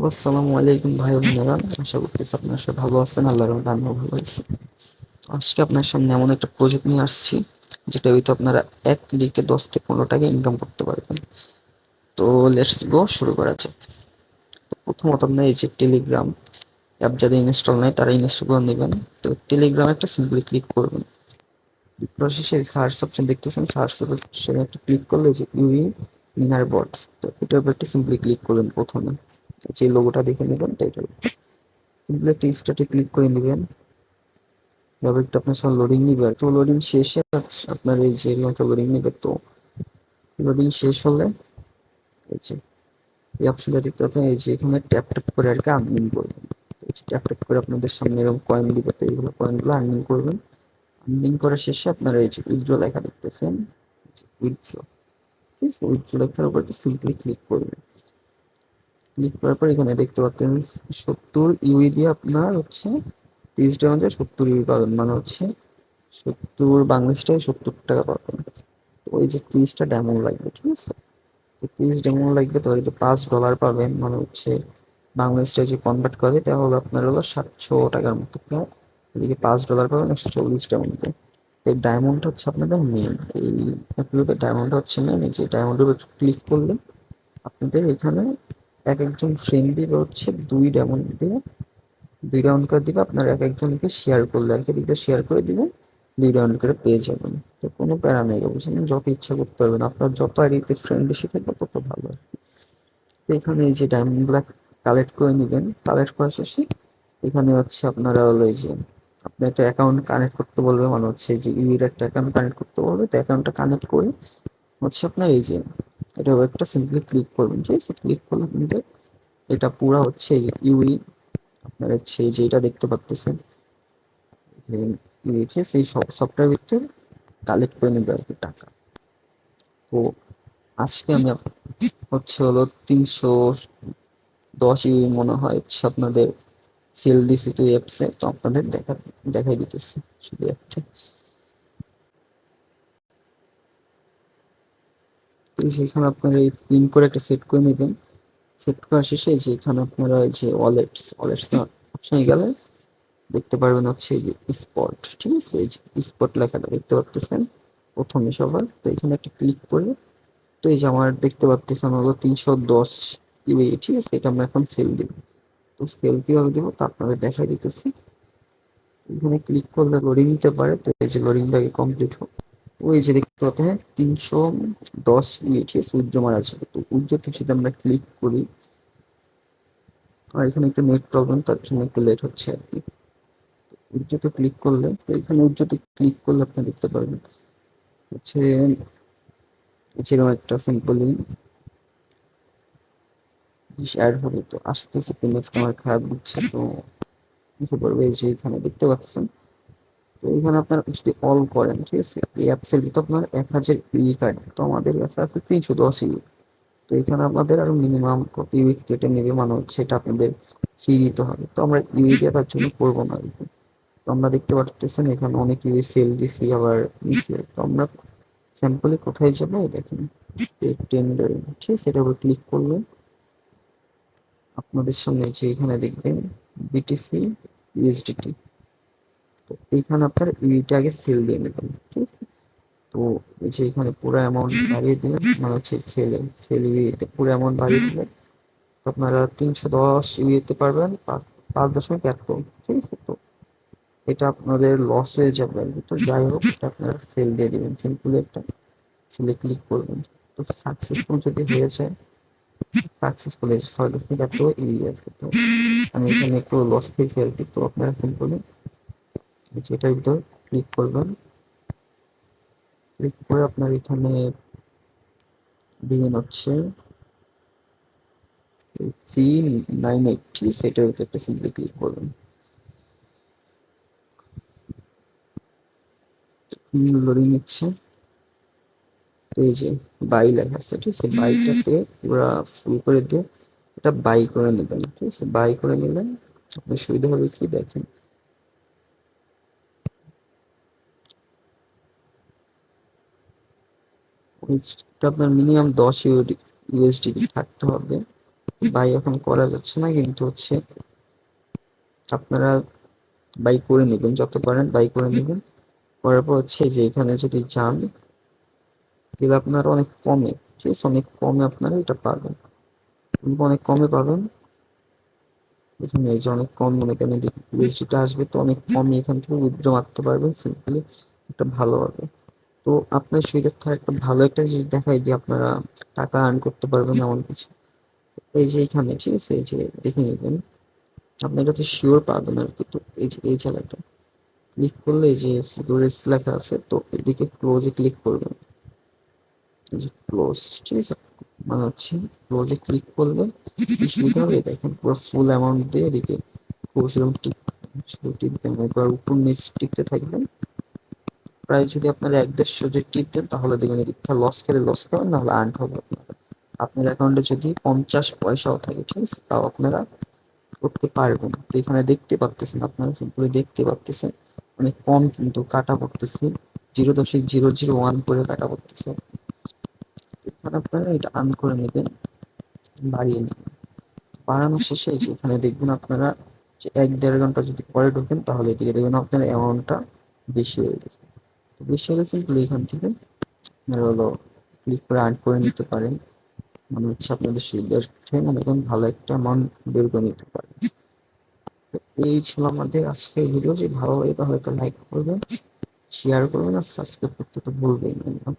আসসালামু আলাইকুম ভাই বোনেরা, আশা করতেছি আপনারা সবাই ভালো আছেন। আল্লাহর রহমতে আমিও ভালো আছি। আজকে আপনার সামনে এমন একটা প্রজেক্ট নিয়ে আসছি যেটা হয়তো আপনারা এক ক্লিকে 10 থেকে 15 টাকা ইনকাম করতে পারবেন। তো লেটস গো, শুরু করা যাক। প্রথমত আপনার এই যে টেলিগ্রাম অ্যাপ যাদের ইনস্টল নাই তারা ইনস্টল করে নেবেন। তো টেলিগ্রাম একটা সিম্পলি ক্লিক করবেন, প্রসেসে সার্চ অপশন দেখতেছেন, সার্চ অপশনে একটা ক্লিক করলে যে ইউই মিনার বট, তো এটার উপর একটা সিম্পলি ক্লিক করবেন। প্রথমে যে লোগোটা দেখে নেবেন টাইটেল, সিম্পলি একটা স্টার্টে ক্লিক করে নেবেন। তবে একটু আপনার সঙ্গে লোডিং নিবে, তো লোডিং শেষে আপনার এই যে লোডিং নিবে। তো লোডিং শেষ হলে এই যে এই অপশনটা দেখতে পাচ্ছেন, এই যে এখানে ট্যাপ ট্যাপ করে আর কি আর্নিং করবেন। এই যে ট্যাপ ট্যাপ করে আপনাদের সামনে এরকম কয়েন দিবে, তো এইগুলো কয়েনগুলো আর্নিং করবেন। আর্নিং করার শেষে আপনারা এই যে উইথড্র লেখা দেখতেছেন, উইথড্র, ঠিক আছে, উইথড্র লেখার উপর সিম্পলি ক্লিক করবেন। ক্লিক করার পর এখানে দেখতে পাচ্ছেন 70 ইউই দিয়ে আপনার হচ্ছে 30 টাকা মধ্যে 70 ইউই পাবেন, মানে হচ্ছে 70 বাংলাদেশ টাকায় 70 টাকা পাবেন। তো ওই যে 30টা ডায়মন্ড লাগবে, ঠিক আছে, তো 30 ডায়মন্ড লাগবে। তো এতে $5 পাবেন, মানে হচ্ছে বাংলাদেশ টাকা যদি কনভার্ট করে তাহলে আপনার হলো 700 টাকার মতো। এদিকে $5 পাবেন 140টার মধ্যে। এই ডায়মন্ড হচ্ছে আপনাদের মেন, এই অ্যাপগুলোতে ডায়মন্ড হচ্ছে মেন। এই যে ডায়মন্ডের উপর ক্লিক করলে আপনাদের এখানে এক একজন ফ্রেন্ড দিবে হচ্ছে 2 ডায়মন্ড দিয়ে, 2 রাউন্ড করে দিবে। আপনার এক একজনকে শেয়ার করলে আর কি দিতে শেয়ার করে দিবেন, 2 রাউন্ড করে পেয়ে যাবেন। তো কোনো প্যারা নেই, বুঝলেন, যত ইচ্ছা করতে পারবেন। আপনার যত আইডিতে ফ্রেন্ড বেশি থাকবে তত ভালো। তো এখানে এই যে ডায়মন্ড গুলা কালেক্ট করে নেবেন। কালেক্ট করার শেষে এখানে হচ্ছে আপনারা হলো এই যে আপনি একটা অ্যাকাউন্ট কানেক্ট করতে বলবে, মানে হচ্ছে যে ইউর একটা অ্যাকাউন্ট কানেক্ট করতে বলবে। তো অ্যাকাউন্টটা কানেক্ট করে হচ্ছে আপনার এই যে এটা একটা সিম্পলি ক্লিক করবেন, ঠিক আছে। ক্লিক করলে কিন্তু এটা পুরা হচ্ছে এই যে ইউই আপনার হচ্ছে এই যে এটা দেখতে পাচ্ছেন, সেই সফটওয়্যার ভিতরে কালেক্ট করে নেবে আর কি টাকা। তো আজকে আমি হচ্ছে হলো 310 মনে হয় হচ্ছে আপনাদের সেল দিছি টু অ্যাপসে। তো আপনাদের দেখাই দিতেছি শুধু একটা। তো সেখানে আপনারা এই পিন করে একটা সেট করে নেবেন। সেট করার শেষে যে এখানে আপনারা এই যে ওয়ালেটস অপশনে গেলে দেখতে পারবেন হচ্ছে এই যে স্পট, ঠিক আছে, এই যে স্পট লেখাটা দেখতে পাচ্ছেন প্রথমে সবার। তো এখানে একটা ক্লিক করে, তো এই যে আমার দেখতে পাচ্ছেন হলো 310 ইউএ, ঠিক আছে, এটা আমরা এখন সেল দিব। তো সেল কিভাবে দিব তা আপনাদের দেখাই দিতেছি। এখানে ক্লিক করলে লোডিং নিতে পারে, তো এই যে লোডিংটাকে কমপ্লিট হোক। ওই যে দেখতে পাচ্ছেন 310 ইউএ, ঠিক আছে, উজ্জ্ব মারা আছে। তো উজ্জ্ব কিছুতে আমরা ক্লিক করি, আর এখানে একটু নেট প্রবলেম, তার জন্য একটু লেট হচ্ছে আর কি। উজ্জ্বতে ক্লিক করলে, তো এখানে উজ্জ্বতে ক্লিক করলে আপনি দেখতে পারবেন হচ্ছে যেরকম একটা সিম্পলি অ্যাড হবে। তো আসতেছে, কিন্তু আমার খারাপ দিচ্ছে। তো কিছু করবে, এই যে এখানে দেখতে পাচ্ছেন। তো এখানে আপনার যদি অল করেন, ঠিক আছে, এই অ্যাপসের ভিতরে আপনার 1000 ইউই কার্ড, তো আমাদের কাছে আছে 310 ইউই। তো এখানে আমাদের আরো মিনিমাম কত ইউই কেটে নেবে, মানে হচ্ছে এটা আপনাদের ফি দিতে হবে। তো আমরা ইউই দেওয়ার জন্য করবো না আর কি। তো আমরা দেখতে পাচ্ছেন এখানে অনেক ইউই সেল দিছি, আবার নিচে। তো আমরা স্যাম্পলে কোথায় যাবো দেখেন, টেন্ডার, ঠিক আছে, এটার উপর ক্লিক করলে আপনাদের সামনে যে এখানে দেখবেন বিটিসি ইউএসডিটি। তো এইখানে আপনার ইউইটা আগে সেল দিয়ে নেবেন, ঠিক আছে। তো এই যে এখানে পুরো অ্যামাউন্ট বাড়িয়ে দিবেন, মানে হচ্ছে সেল ইউইতে পুরো অ্যামাউন্ট বাড়িয়ে দিবেন। তো আপনারা 310 ইউইতে পারবেন 5.1, ঠিক আছে। তো এটা আপনাদের লস হয়ে যাবে আর কি। তো যাই হোক, এটা আপনারা সেল দিয়ে দিবেন, সিম্পলি একটা সেলে ক্লিক করবেন। তো সাকসেসফুল যদি হয়ে যায়, সাকসেসফুল সার্টিফিকেট এত ইউই আছে। তো আমি এখানে একটু লস খেয়েছি আর কি। তো আপনারা সিম্পলি যেটার ভিতর ক্লিক করবেন, ক্লিক করে আপনার এখানে দিবেন হচ্ছে C98, সেটার ভিতরে একটা সিম্পলি ক্লিক করবেন। লোডিং নিচ্ছে। তো এই যে বাই লেখা আছে, ঠিক আছে, বাইটাতে পুরা ফুল করে দিয়ে এটা বাই করে নেবেন, ঠিক আছে। বাই করে নিলে আপনার সুবিধা হবে কি দেখেন, এটা আপনার মিনিমাম 10 ইউএসডি থাকতে হবে। বাই এখন করা যাচ্ছে না, কিন্তু হচ্ছে আপনারা বাই করে নেবেন, যত পারেন বাই করে নেবেন। করার পর হচ্ছে যে এখানে যদি যান, তাহলে আপনারা অনেক কমে, ঠিক আছে, অনেক কমে আপনারা এটা পাবেন, অনেক কমে পাবেন। এখানে এই যে অনেক কম, মানে এখানে দেখি ইউএসডিটা আসবে, তো অনেক কমে এখান থেকে উইথড্র মারতে পারবেন সিম্পলি, এটা ভালো হবে। তো আপনার সুবিধার্থে একটা ভালো একটা জিনিস দেখাই দিয়ে আপনারা টাকা আর্ন করতে পারবেন এমন কিছু। এই যে এখানে, ঠিক আছে, এই যে দেখে নেবেন, আপনি এটা তো শিওর পাবেন আর কি। তো এই যে এই জায়গাটা ক্লিক করলে এই যে ফ্লোরেস লেখা আছে, তো এদিকে ক্লোজে ক্লিক করবেন। এই যে ক্লোজ, ঠিক আছে, মানে হচ্ছে ক্লোজে ক্লিক করলে কি সুবিধা হবে দেখেন, পুরো ফুল অ্যামাউন্ট দিয়ে এদিকে ক্লোজ এরকম টিপ, শুধু টিপবেন একবার, উপর নিচ টিপতে থাকবেন। প্রায় যদি আপনারা 1-1.5 যদি টিপ দেন, তাহলে দেখবেন এদিকটা লস খেলে লস খাবেন, নাহলে আর্ন হবে আপনার। আপনার অ্যাকাউন্টে যদি 50 পয়সাও থাকে, ঠিক আছে, তাও আপনারা করতে পারবেন। তো এখানে দেখতে পাচ্ছেন, আপনারা সিম্পলি দেখতে পাচ্ছেন অনেক কম কিন্তু কাটা পড়তেছে, 0.001 করে কাটা পড়তেছে। এখানে আপনারা এটা আর্ন করে নেবেন, বাড়িয়ে নেবেন। বাড়ানো শেষে যে এখানে দেখবেন আপনারা যে 1-1.5 ঘন্টা যদি পরে ঢোকেন, তাহলে এদিকে দেখবেন আপনার অ্যামাউন্টটা বেশি হয়ে গেছে। তো বেশি হলে সিম্পলি এখান থেকে আপনারা হলো ক্লিক করে আর্ন করে নিতে পারেন। মানে হচ্ছে আপনাদের সুবিধার্থে মনে করেন ভালো একটা অ্যামাউন্ট বের করে নিতে পারেন। তো এই ছিল আমাদের আজকের ভিডিও। যদি ভালো লাগে তাহলে একটা লাইক করবেন, শেয়ার করবেন আর সাবস্ক্রাইব করতে তো ভুলবেন না।